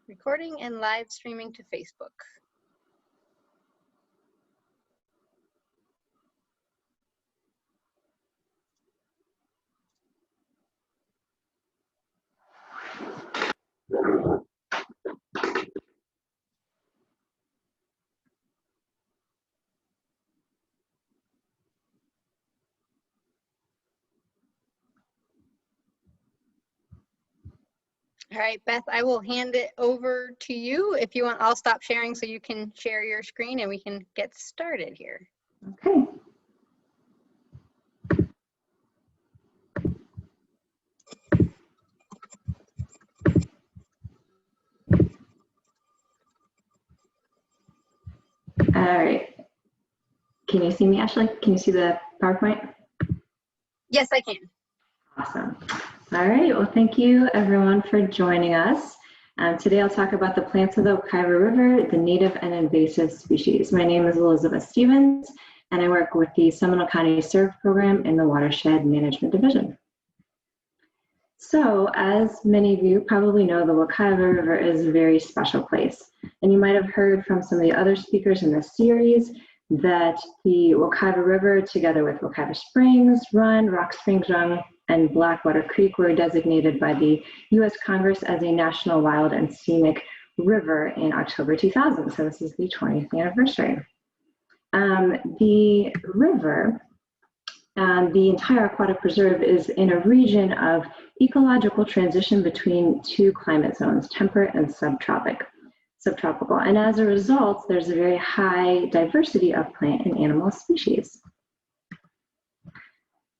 Recording and live streaming to Facebook. All right, Beth, I will hand it over to you. If you want, I'll stop sharing so you can share your screen and we can get started here. Okay. All right. Can you see me, Ashley? Can you see the PowerPoint? Yes, I can. Awesome. All right. Well, thank you everyone for joining us. Today I'll talk about the plants of the Wekiva River, the native and invasive species. My name is Elizabeth Stevens, and I work with the Seminole County SERVE program in the Watershed Management Division. So, as many of you probably know, the Wekiva River is a very special place. And you might have heard from some of the other speakers in this series that the Wekiva River, together with Wekiva Springs Run, Rock Springs Run, and Blackwater Creek were designated by the U.S. Congress as a National Wild and Scenic River in October 2000. So this is the 20th anniversary. The river, the entire aquatic preserve, is in a region of ecological transition between two climate zones, temperate and subtropical. And as a result, there's a very high diversity of plant and animal species.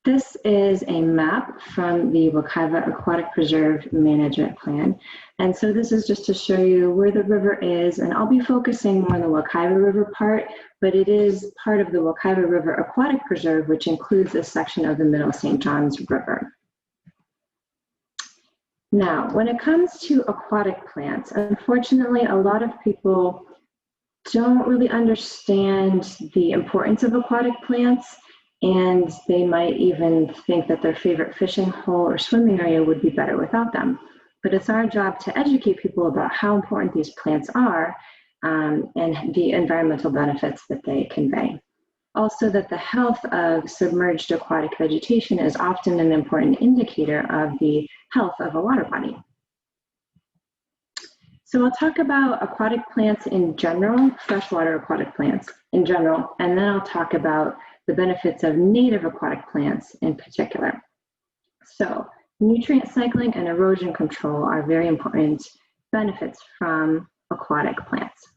This is a map from the Wekiva Aquatic Preserve Management Plan. And so this is just to show you where the river is, and I'll be focusing more on the Wekiva River part, but it is part of the Wekiva River Aquatic Preserve, which includes a section of the Middle St. Johns River. Now, when it comes to aquatic plants, unfortunately, a lot of people don't really understand the importance of aquatic plants, and they might even think that their favorite fishing hole or swimming area would be better without them. But it's our job to educate people about how important these plants are and the environmental benefits that they convey. Also, that the health of submerged aquatic vegetation is often an important indicator of the health of a water body. So I'll talk about aquatic plants in general, freshwater aquatic plants in general, and then I'll talk about the benefits of native aquatic plants in particular. So nutrient cycling and erosion control are very important benefits from aquatic plants.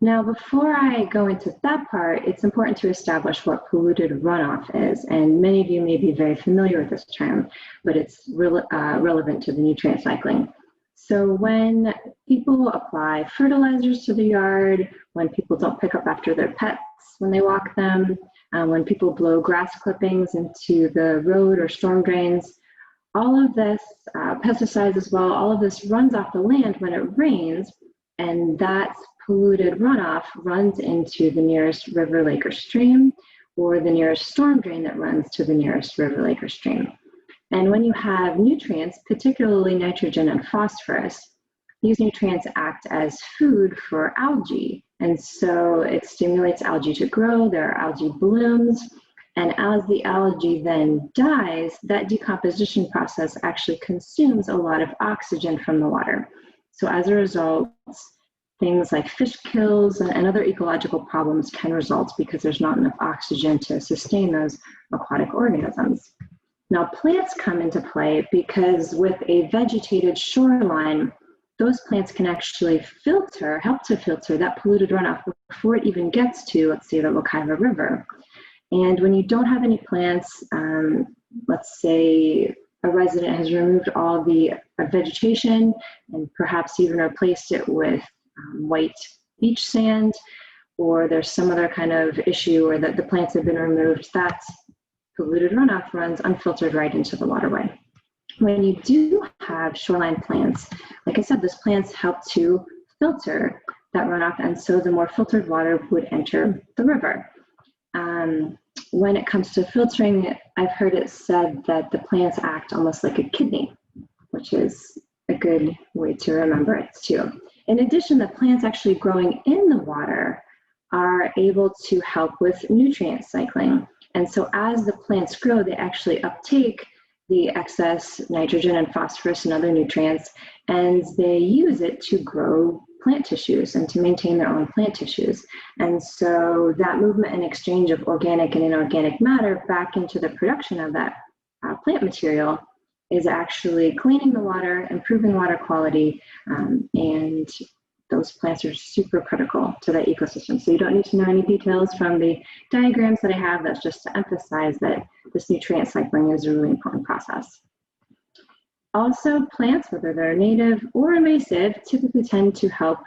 Now, before I go into that part, it's important to establish what polluted runoff is. And many of you may be very familiar with this term, but it's relevant to the nutrient cycling. So when people apply fertilizers to the yard, when people don't pick up after their pets when they walk them, when people blow grass clippings into the road or storm drains, all of this, pesticides as well, all of this runs off the land when it rains, and that polluted runoff runs into the nearest river, lake, or stream, or the nearest storm drain that runs to the nearest river, lake, or stream. And when you have nutrients, particularly nitrogen and phosphorus, these nutrients act as food for algae. And so it stimulates algae to grow, there are algae blooms, and as the algae then dies, that decomposition process actually consumes a lot of oxygen from the water. So as a result, things like fish kills and other ecological problems can result because there's not enough oxygen to sustain those aquatic organisms. Now, plants come into play because with a vegetated shoreline, those plants can actually help to filter that polluted runoff before it even gets to, let's say, the Wekiva River. And when you don't have any plants, let's say a resident has removed all the vegetation and perhaps even replaced it with white beach sand, or there's some other kind of issue where the plants have been removed, that polluted runoff runs unfiltered right into the waterway. When you do have shoreline plants, like I said, those plants help to filter that runoff, and so the more filtered water would enter the river. When it comes to filtering, I've heard it said that the plants act almost like a kidney, which is a good way to remember it too. In addition, the plants actually growing in the water are able to help with nutrient cycling. And so as the plants grow, they actually uptake the excess nitrogen and phosphorus and other nutrients, and they use it to grow plant tissues and to maintain their own plant tissues. And so that movement and exchange of organic and inorganic matter back into the production of that plant material is actually cleaning the water, improving water quality, and those plants are super critical to that ecosystem. So you don't need to know any details from the diagrams that I have. That's just to emphasize that this nutrient cycling is a really important process. Also, plants, whether they're native or invasive, typically tend to help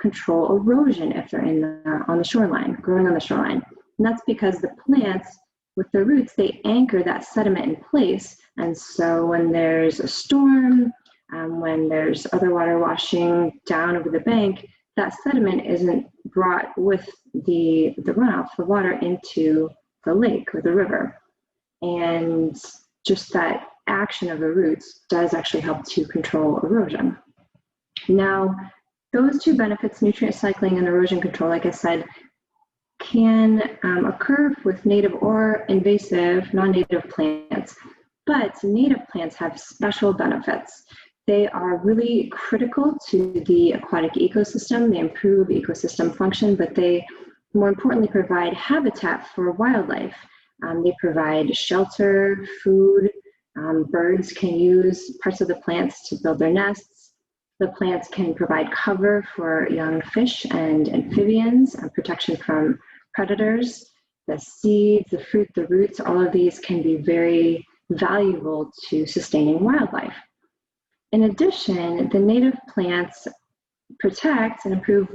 control erosion if they're on the shoreline, growing on the shoreline. And that's because the plants, with their roots, they anchor that sediment in place. And so when there's a storm, when there's other water washing down over the bank, that sediment isn't brought with the runoff, the water, into the lake or the river. And just that action of the roots does actually help to control erosion. Now, those two benefits, nutrient cycling and erosion control, like I said, can occur with native or invasive non-native plants, but native plants have special benefits. They are really critical to the aquatic ecosystem. They improve ecosystem function, but they, more importantly, provide habitat for wildlife. They provide shelter, food. Birds can use parts of the plants to build their nests. The plants can provide cover for young fish and amphibians, and protection from predators. The seeds, the fruit, the roots, all of these can be very valuable to sustaining wildlife. In addition, the native plants protect and improve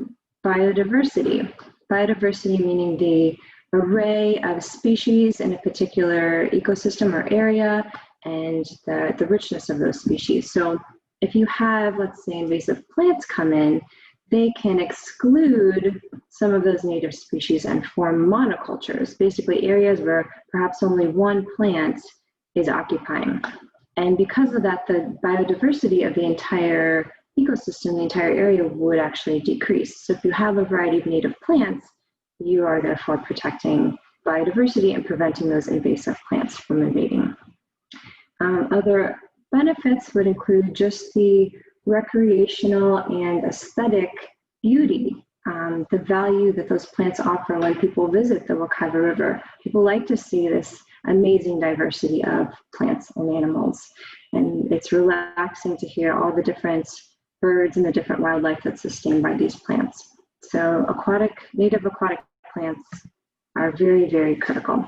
biodiversity. Biodiversity meaning the array of species in a particular ecosystem or area, and the richness of those species. So if you have, let's say, invasive plants come in, they can exclude some of those native species and form monocultures, basically areas where perhaps only one plant is occupying. And because of that, the biodiversity of the entire ecosystem, the entire area, would actually decrease. So if you have a variety of native plants, you are therefore protecting biodiversity and preventing those invasive plants from invading. Other benefits would include just the recreational and aesthetic beauty, the value that those plants offer when people visit the Wekiva River. People like to see this amazing diversity of plants and animals. And it's relaxing to hear all the different birds and the different wildlife that's sustained by these plants. So native aquatic plants are very, very critical.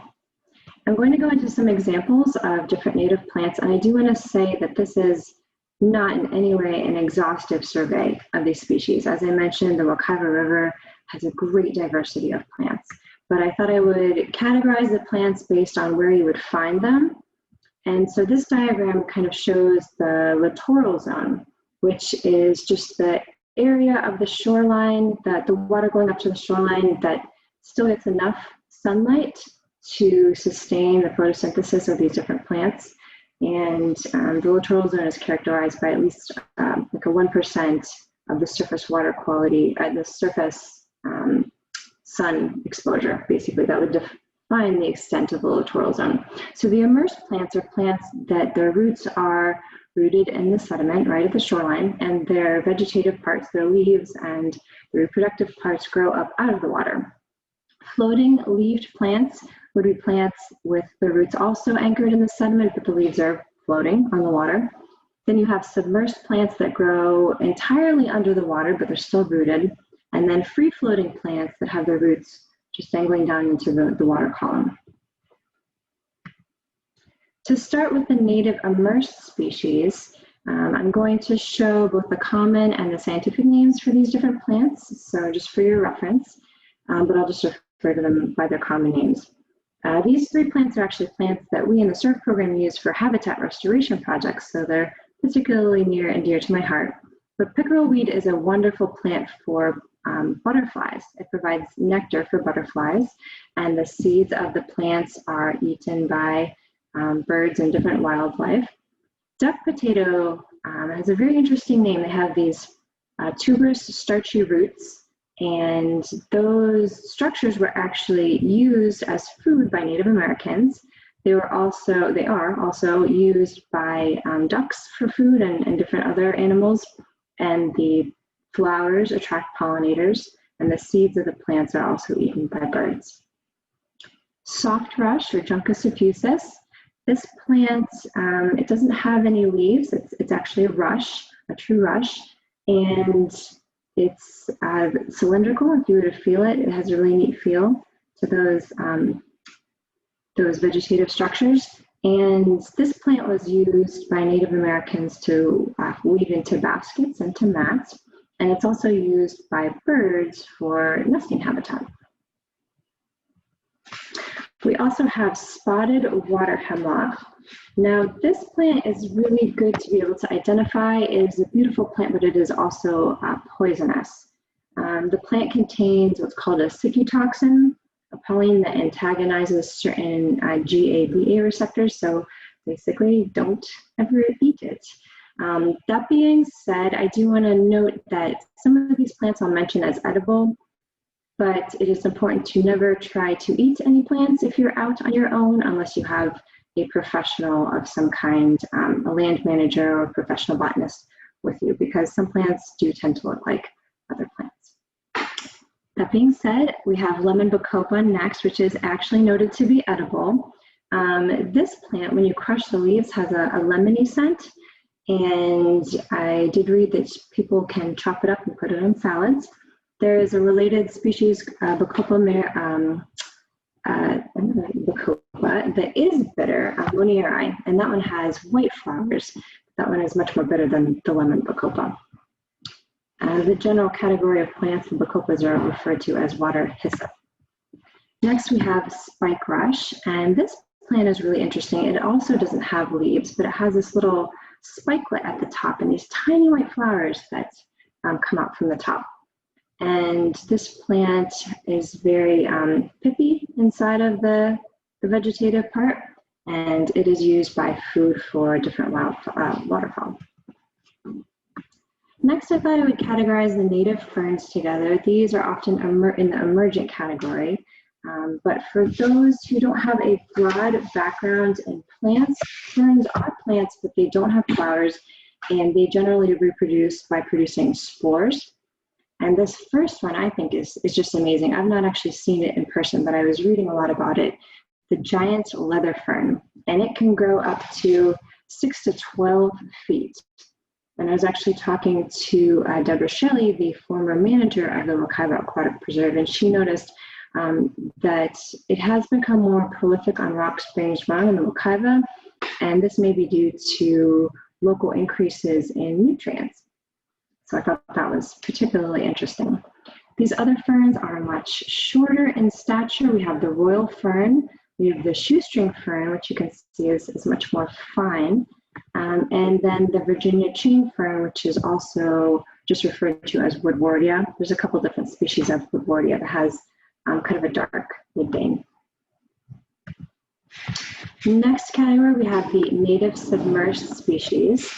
I'm going to go into some examples of different native plants, and I do want to say that this is not in any way an exhaustive survey of these species. As I mentioned, the Wekiva River has a great diversity of plants, but I thought I would categorize the plants based on where you would find them. And so this diagram kind of shows the littoral zone, which is just the area of the shoreline, that the water going up to the shoreline that still gets enough sunlight to sustain the photosynthesis of these different plants. And the littoral zone is characterized by at least like a 1% of the surface water quality at the surface sun exposure. Basically, that would define the extent of the littoral zone. So the immersed plants are plants that their roots are rooted in the sediment right at the shoreline, and their vegetative parts, their leaves and the reproductive parts, grow up out of the water. Floating leaved plants would be plants with the roots also anchored in the sediment, but the leaves are floating on the water. Then you have submersed plants that grow entirely under the water, but they're still rooted. And then free-floating plants that have their roots just dangling down into the water column. To start with the native immersed species, I'm going to show both the common and the scientific names for these different plants, so just for your reference, but I'll just refer to them by their common names. These three plants are actually plants that we in the SURF program use for habitat restoration projects, so they're particularly near and dear to my heart. But pickerel weed is a wonderful plant for butterflies. It provides nectar for butterflies, and the seeds of the plants are eaten by birds and different wildlife. Duck potato It has a very interesting name. They have these tuberous starchy roots, and those structures were actually used as food by Native Americans. They are also used by ducks for food and different other animals. And the flowers attract pollinators, and the seeds of the plants are also eaten by birds. Soft rush, or Juncus effusus. This plant, it doesn't have any leaves. It's actually a rush, a true rush, and it's cylindrical. If you were to feel it, it has a really neat feel to those vegetative structures. And this plant was used by Native Americans to weave into baskets and to mats. And it's also used by birds for nesting habitat. We also have spotted water hemlock. Now, this plant is really good to be able to identify. It is a beautiful plant, but it is also poisonous. The plant contains what's called a cyclotoxin, a polyene that antagonizes certain GABA receptors, so basically don't ever eat it. That being said, I do want to note that some of these plants I'll mention as edible, but it is important to never try to eat any plants if you're out on your own, unless you have a professional of some kind, a land manager or professional botanist with you, because some plants do tend to look like other plants. That being said, we have lemon bacopa next, which is actually noted to be edible. This plant, when you crush the leaves, has a lemony scent, and I did read that people can chop it up and put it on salads. There is a related species, Bacopa that is bitter, Monieri, and that one has white flowers. That one is much more bitter than the lemon Bacopa. The general category of plants, the Bacopas are referred to as water hyssop. Next, we have spike rush, and this plant is really interesting. It also doesn't have leaves, but it has this little spikelet at the top and these tiny white flowers that come out from the top. And this plant is very pippy inside of the vegetative part, and it is used by food for different waterfowl. Next, I thought I would categorize the native ferns together. These are often in the emergent category, but for those who don't have a broad background in plants, ferns are plants, but they don't have flowers, and they generally reproduce by producing spores. And this first one, I think, is just amazing. I've not actually seen it in person, but I was reading a lot about it. The giant leather fern, and it can grow up to 6 to 12 feet. And I was actually talking to Deborah Shelley, the former manager of the Wekiva Aquatic Preserve, and she noticed that it has become more prolific on Rock Springs Run in the Wekiva, and this may be due to local increases in nutrients. So I thought that was particularly interesting. These other ferns are much shorter in stature. We have the royal fern, we have the shoestring fern, which you can see is much more fine, and then the Virginia chain fern, which is also just referred to as woodwardia. There's a couple different species of woodwardia that has kind of a dark midbane. Next category, we have the native submerged species.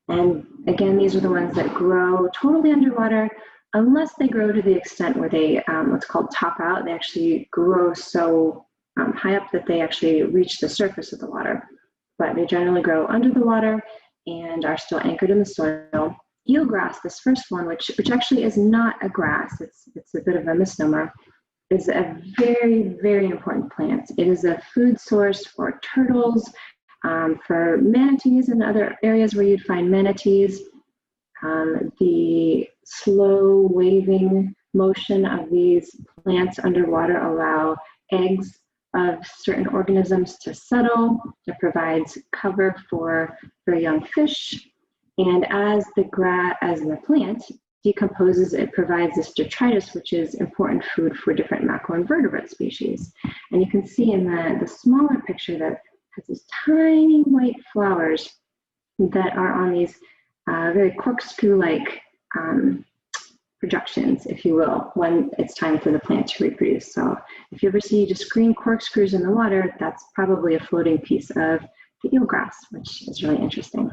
And again, these are the ones that grow totally underwater, unless they grow to the extent where they, what's called top out. They actually grow so high up that they actually reach the surface of the water. But they generally grow under the water and are still anchored in the soil. Eelgrass, this first one, which actually is not a grass, it's a bit of a misnomer, is a very, very important plant. It is a food source for turtles, for manatees and other areas where you'd find manatees. The slow waving motion of these plants underwater allow eggs of certain organisms to settle. It provides cover for young fish. And as the plant decomposes, it provides this detritus, which is important food for different macroinvertebrate species. And you can see in the smaller picture that has these tiny white flowers that are on these very corkscrew-like projections, if you will, when it's time for the plant to reproduce. So if you ever see just green corkscrews in the water, that's probably a floating piece of the eelgrass, which is really interesting.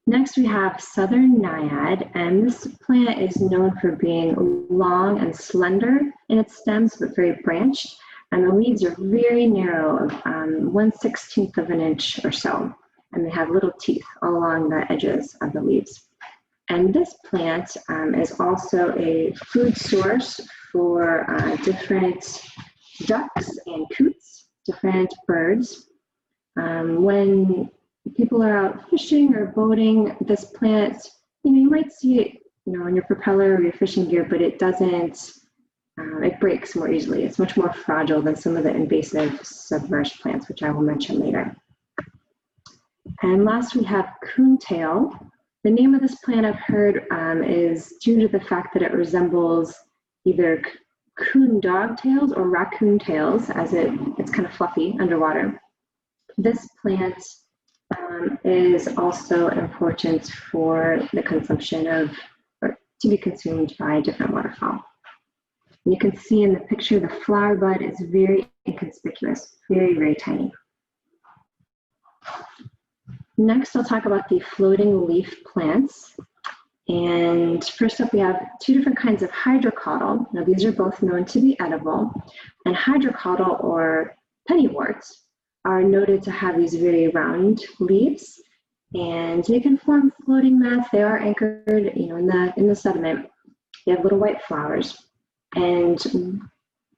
Next, we have southern naiad, and this plant is known for being long and slender in its stems, but very branched, and the leaves are very narrow, 1/16 of an inch or so, and they have little teeth all along the edges of the leaves. And this plant is also a food source for different ducks and coots, different birds. When people are out fishing or boating, this plant, you might see it, on your propeller or your fishing gear, but it doesn't, it breaks more easily. It's much more fragile than some of the invasive submerged plants, which I will mention later. And last, we have coontail. The name of this plant I've heard is due to the fact that it resembles either coon dog tails or raccoon tails, as it's kind of fluffy underwater. This plant is also important for the consumption of, or to be consumed by different waterfowl. You can see in the picture, the flower bud is very inconspicuous, very, very tiny. Next, I'll talk about the floating leaf plants. And first up, we have two different kinds of hydrocotyl. Now, these are both known to be edible. And hydrocotyl, or pennyworts, are noted to have these very round leaves, and they can form floating mats. They are anchored, in the sediment. They have little white flowers, and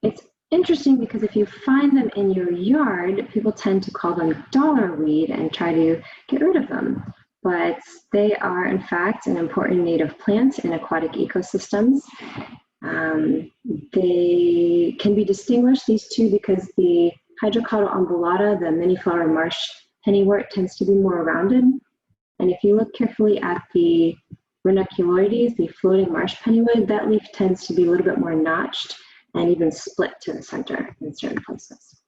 it's interesting because if you find them in your yard, people tend to call them dollarweed and try to get rid of them. But they are, in fact, an important native plant in aquatic ecosystems. They can be distinguished, these two, because the hydrocotyl umbellata, the many flower marsh pennywort, tends to be more rounded. And if you look carefully at the ranunculoides, the floating marsh pennywood, that leaf tends to be a little bit more notched and even split to the center in certain places.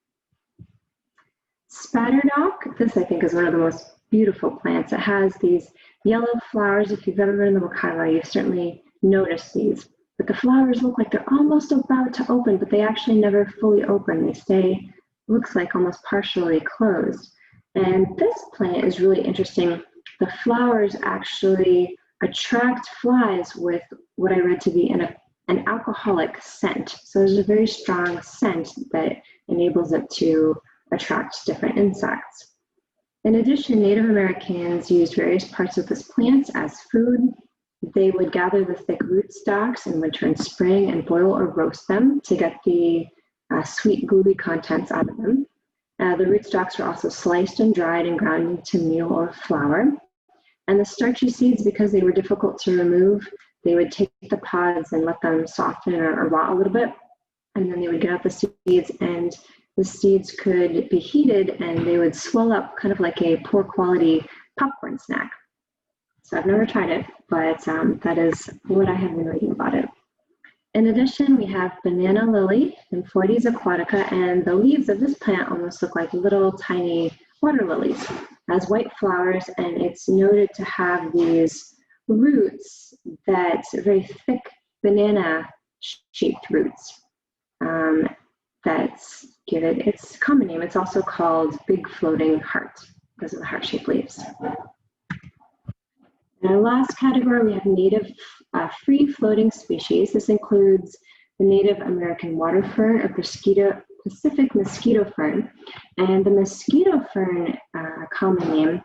Spatterdock, this I think is one of the most beautiful plants. It has these yellow flowers. If you've ever been in the Wekiva, you've certainly noticed these. But the flowers look like they're almost about to open, but they actually never fully open. They stay, looks like, almost partially closed. And this plant is really interesting. The flowers actually attract flies with what I read to be an alcoholic scent. So there's a very strong scent that enables it to attract different insects. In addition, Native Americans used various parts of this plant as food. They would gather the thick rootstocks in winter and spring and boil or roast them to get the sweet, gluey contents out of them. The rootstocks were also sliced and dried and ground into meal or flour. And the starchy seeds, because they were difficult to remove, they would take the pods and let them soften or rot a little bit. And then they would get out the seeds, and the seeds could be heated and they would swell up kind of like a poor quality popcorn snack. So I've never tried it, but that is what I have been reading about it. In addition, we have banana lily, Amphoides aquatica, and the leaves of this plant almost look like little tiny water lilies. It has white flowers, and it's noted to have these roots that are very thick banana-shaped roots that give it its common name. It's also called big floating heart because of the heart-shaped leaves. In our last category, we have native free-floating species. This includes the Native American water fern, a Pacific mosquito fern. And the mosquito fern common name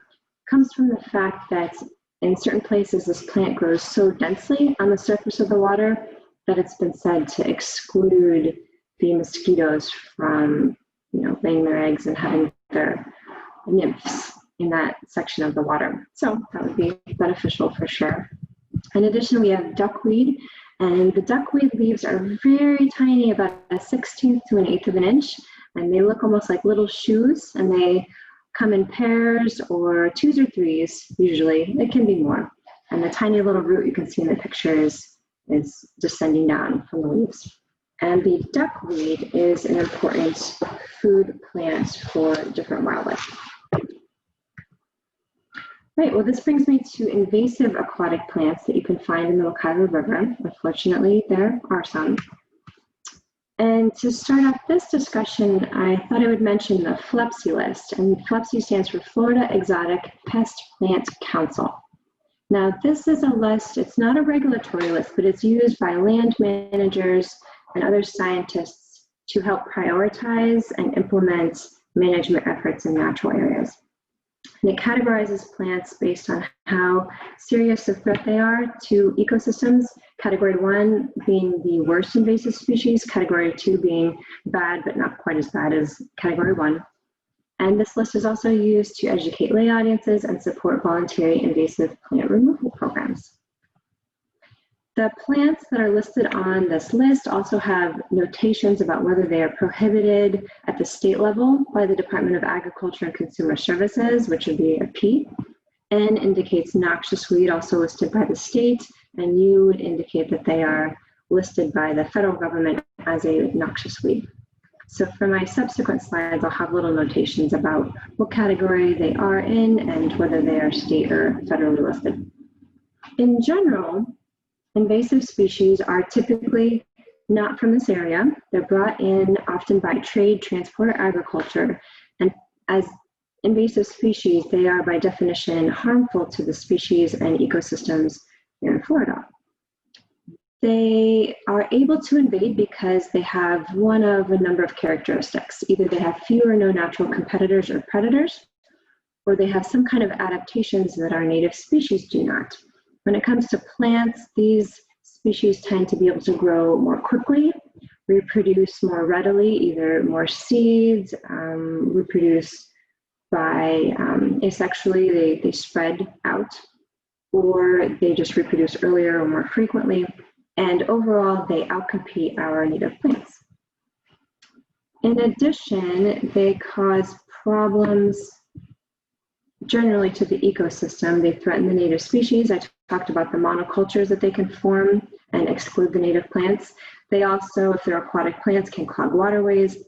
comes from the fact that in certain places this plant grows so densely on the surface of the water that it's been said to exclude the mosquitoes from laying their eggs and having their nymphs in that section of the water. So that would be beneficial for sure. In addition, we have duckweed, and the duckweed leaves are very tiny, about 1/16 to 1/8 of an inch, and they look almost like little shoes, and they come in pairs or 2s or 3s, usually. It can be more. And the tiny little root you can see in the picture is descending down from the leaves. And the duckweed is an important food plant for different wildlife. Right, well, this brings me to invasive aquatic plants that you can find in the Wekiva River. Unfortunately, there are some. And to start off this discussion, I thought I would mention the FLEPSI list. And FLEPSI stands for Florida Exotic Pest Plant Council. Now, this is a list, it's not a regulatory list, but it's used by land managers and other scientists to help prioritize and implement management efforts in natural areas. And it categorizes plants based on how serious a threat they are to ecosystems. Category 1 being the worst invasive species, Category 2 being bad but not quite as bad as Category 1. And this list is also used to educate lay audiences and support voluntary invasive plant removal programs. The plants that are listed on this list also have notations about whether they are prohibited at the state level by the Department of Agriculture and Consumer Services, which would be a P. N indicates noxious weed, also listed by the state, and U would indicate that they are listed by the federal government as a noxious weed. So for my subsequent slides, I'll have little notations about what category they are in and whether they are state or federally listed. In general, invasive species are typically not from this area. They're brought in often by trade, transport, or agriculture. And as invasive species, they are by definition harmful to the species and ecosystems here in Florida. They are able to invade because they have one of a number of characteristics. Either they have few or no natural competitors or predators, or they have some kind of adaptations that our native species do not. When it comes to plants, these species tend to be able to grow more quickly, reproduce more readily, either more seeds, reproduce by asexually, they spread out, or they just reproduce earlier or more frequently. And overall, they outcompete our native plants. In addition, they cause problems generally to the ecosystem. They threaten the native species. I talked about the monocultures that they can form and exclude the native plants. They also, if they're aquatic plants, can clog waterways.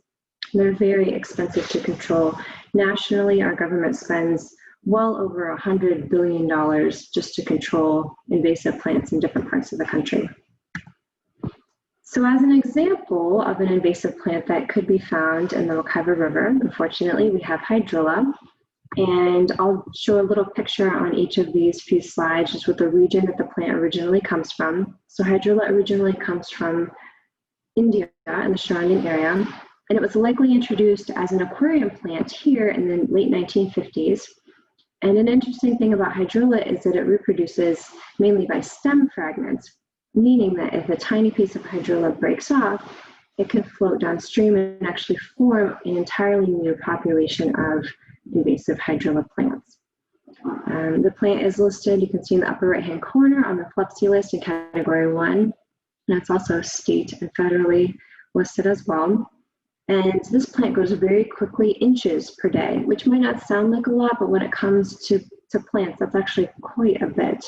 They're very expensive to control. Nationally, our government spends well over $100 billion just to control invasive plants in different parts of the country. So as an example of an invasive plant that could be found in the Wekiva River, unfortunately, we have hydrilla. And I'll show a little picture on each of these few slides, just with the region that the plant originally comes from. So hydrilla originally comes from India and the surrounding area, and it was likely introduced as an aquarium plant here in the late 1950s. And an interesting thing about hydrilla is that it reproduces mainly by stem fragments, meaning that if a tiny piece of hydrilla breaks off, it can float downstream and actually form an entirely new population of invasive hydrilla plants. The plant is listed, you can see in the upper right-hand corner on the FLEPC list in Category 1, and it's also state and federally listed as well. And this plant grows very quickly, inches per day, which might not sound like a lot, but when it comes to plants, that's actually quite a bit.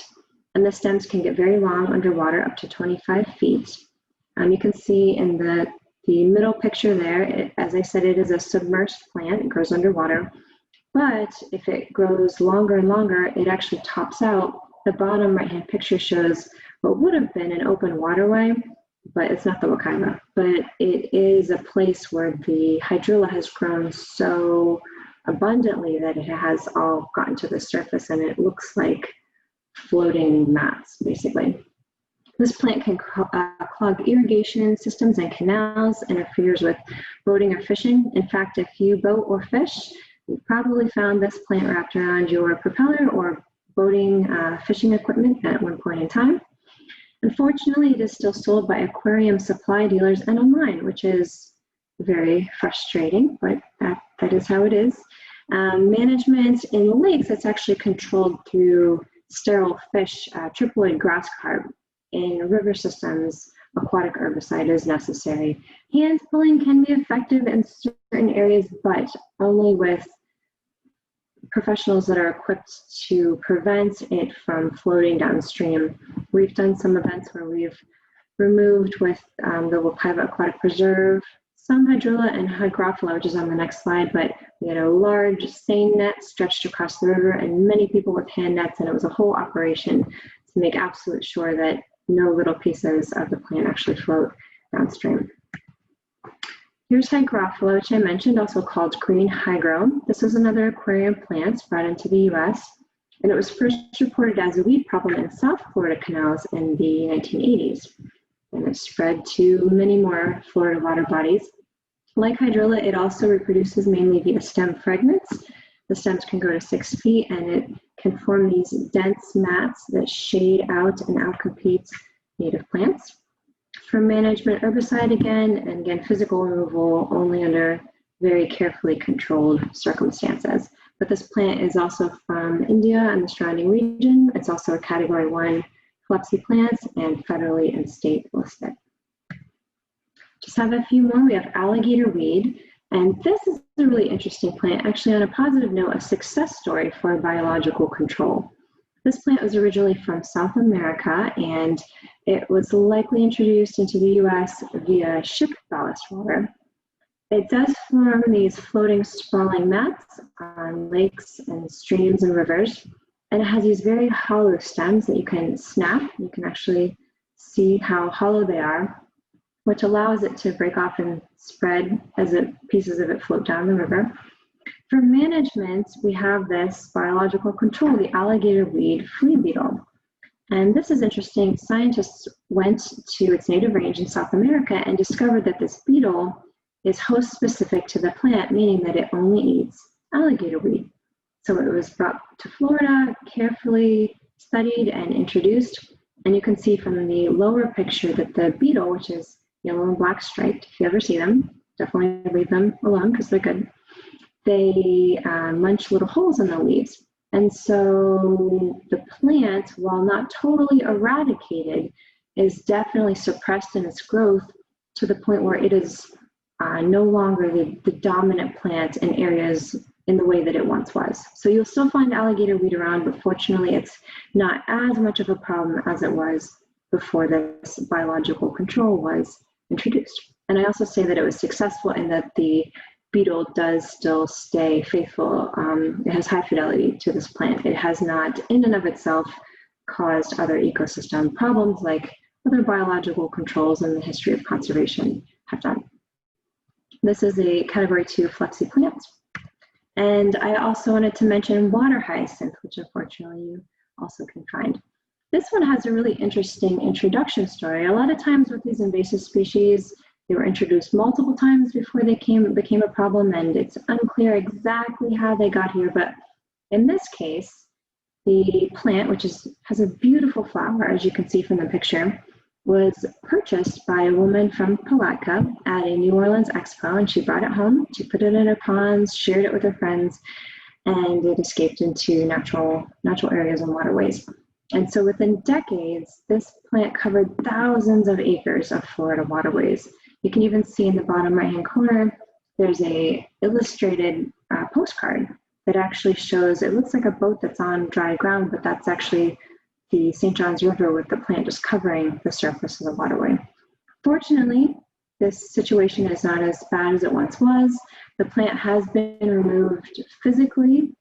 And the stems can get very long underwater, up to 25 feet. You can see in the middle picture there, as I said, it is a submerged plant. It grows underwater. But if it grows longer and longer, it actually tops out. The bottom right-hand picture shows what would have been an open waterway, but it's not the Wekiva. But it is a place where the hydrilla has grown so abundantly that it has all gotten to the surface, and it looks like floating mats, basically. This plant can clog irrigation systems and canals, interferes with boating or fishing. In fact, if you boat or fish, you probably found this plant wrapped around your propeller or boating fishing equipment at one point in time. Unfortunately, it is still sold by aquarium supply dealers and online, which is very frustrating, but that is how it is. Management in lakes, it's actually controlled through sterile fish, triploid grass carp. In river systems, aquatic herbicide is necessary. Hand pulling can be effective in certain areas, but only with professionals that are equipped to prevent it from floating downstream. We've done some events where we've removed with the Wekiva Aquatic Preserve some hydrilla and hygrophila, which is on the next slide, but we had a large seine net stretched across the river and many people with hand nets, and it was a whole operation to make absolute sure that no little pieces of the plant actually float downstream. Here's hygrophila, which I mentioned, also called green hygro. This is another aquarium plant brought into the US. And it was first reported as a weed problem in South Florida canals in the 1980s. And it spread to many more Florida water bodies. Like hydrilla, it also reproduces mainly via stem fragments. The stems can grow to 6 feet, and it can form these dense mats that shade out and outcompete native plants. For management, herbicide again physical removal only under very carefully controlled circumstances. But this plant is also from India and the surrounding region. It's also a Category 1 flexi plant and federally and state listed. Just have a few more. We have alligator weed, and this is a really interesting plant. Actually, on a positive note, a success story for biological control. This plant was originally from South America, and it was likely introduced into the US via ship ballast water. It does form these floating, sprawling mats on lakes and streams and rivers, and it has these very hollow stems that you can snap. You can actually see how hollow they are, which allows it to break off and spread as pieces of it float down the river. For management, we have this biological control, the alligator weed flea beetle. And this is interesting. Scientists went to its native range in South America and discovered that this beetle is host specific to the plant, meaning that it only eats alligator weed. So it was brought to Florida, carefully studied and introduced. And you can see from the lower picture that the beetle, which is yellow and black striped, if you ever see them, definitely leave them alone because they're good. They munch little holes in the leaves. And so the plant, while not totally eradicated, is definitely suppressed in its growth to the point where it is no longer the dominant plant in areas in the way that it once was. So you'll still find alligator weed around, but fortunately it's not as much of a problem as it was before this biological control was introduced. And I also say that it was successful in that the beetle does still stay faithful. It has high fidelity to this plant. It has not, in and of itself, caused other ecosystem problems like other biological controls in the history of conservation have done. This is a Category 2 flexi plant. And I also wanted to mention water hyacinth, which unfortunately you also can find. This one has a really interesting introduction story. A lot of times with these invasive species, they were introduced multiple times before they became a problem, and it's unclear exactly how they got here. But in this case, the plant, which has a beautiful flower, as you can see from the picture, was purchased by a woman from Palatka at a New Orleans expo, and she brought it home. She put it in her ponds, shared it with her friends, and it escaped into natural areas and waterways. And so within decades, this plant covered thousands of acres of Florida waterways. You can even see in the bottom right-hand corner, there's a illustrated postcard that actually shows, it looks like a boat that's on dry ground, but that's actually the St. Johns River with the plant just covering the surface of the waterway. Fortunately, this situation is not as bad as it once was. The plant has been removed physically,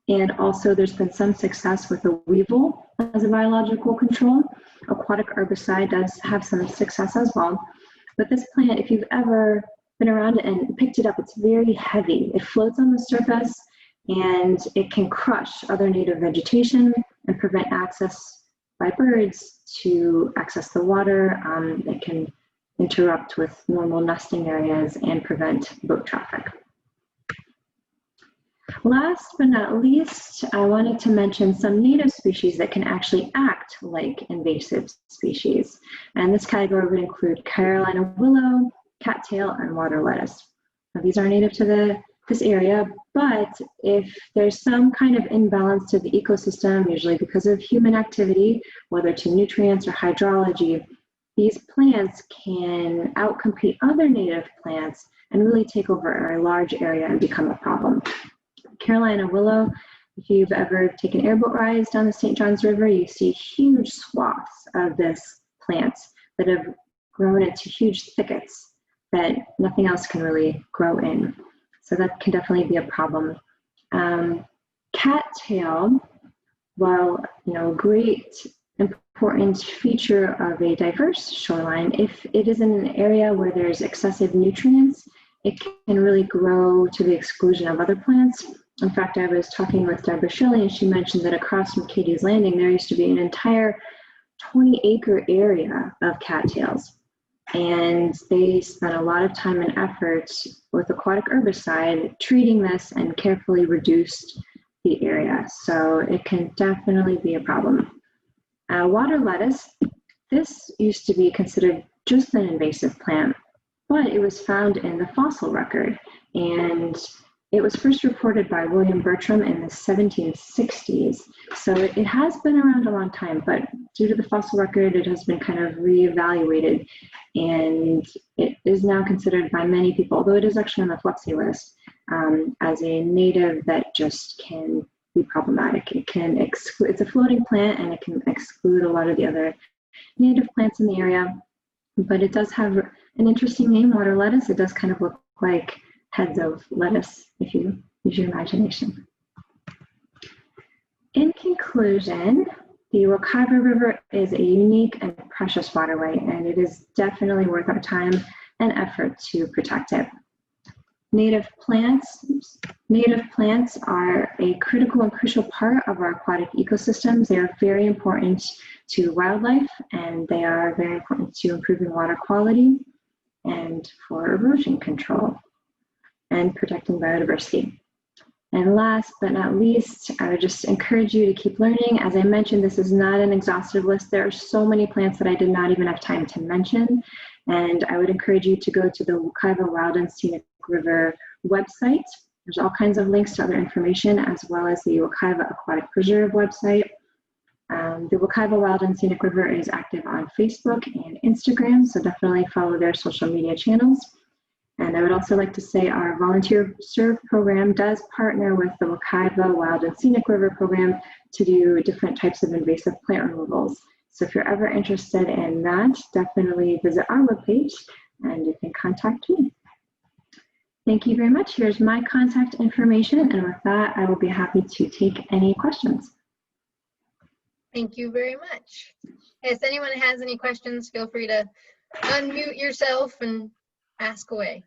and also there's been some success with the weevil as a biological control. Aquatic herbicide does have some success as well. But this plant, if you've ever been around it and picked it up, it's very heavy. It floats on the surface, and it can crush other native vegetation and prevent access by birds to access the water. It can interrupt with normal nesting areas and prevent boat traffic. Last but not least, I wanted to mention some native species that can actually act like invasive species. And this category would include Carolina willow, cattail, and water lettuce. Now, these are native to this area, but if there's some kind of imbalance to the ecosystem, usually because of human activity, whether to nutrients or hydrology, these plants can outcompete other native plants and really take over a large area and become a problem. Carolina willow, if you've ever taken airboat rides down the St. Johns River, you see huge swaths of this plant that have grown into huge thickets that nothing else can really grow in. So that can definitely be a problem. Cattail, while a great important feature of a diverse shoreline, if it is in an area where there's excessive nutrients, it can really grow to the exclusion of other plants. In fact, I was talking with Deborah Shelley, and she mentioned that across from Katie's Landing, there used to be an entire 20-acre area of cattails. And they spent a lot of time and effort with aquatic herbicide treating this and carefully reduced the area. So it can definitely be a problem. Water lettuce, this used to be considered just an invasive plant, but it was found in the fossil record. And it was first reported by William Bertram in the 1760s. So it has been around a long time, but due to the fossil record, it has been kind of reevaluated, and it is now considered by many people, although it is actually on the flexi list, as a native that just can be problematic. It can exclude, it's a floating plant, and it can exclude a lot of the other native plants in the area, but it does have an interesting name, water lettuce. It does kind of look like heads of lettuce, if you use your imagination. In conclusion, the Wekiva River is a unique and precious waterway, and it is definitely worth our time and effort to protect it. Native plants are a critical and crucial part of our aquatic ecosystems. They are very important to wildlife, and they are very important to improving water quality and for erosion control and protecting biodiversity. And last but not least, I would just encourage you to keep learning. As I mentioned, this is not an exhaustive list. There are so many plants that I did not even have time to mention. And I would encourage you to go to the Wekiva Wild and Scenic River website. There's all kinds of links to other information, as well as the Wekiva Aquatic Preserve website. The Wekiva Wild and Scenic River is active on Facebook and Instagram, so definitely follow their social media channels. And I would also like to say our Volunteer Serve program does partner with the Wekiva Wild and Scenic River program to do different types of invasive plant removals. So if you're ever interested in that, definitely visit our webpage and you can contact me. Thank you very much. Here's my contact information. And with that, I will be happy to take any questions. Thank you very much. If anyone has any questions, feel free to unmute yourself and ask away.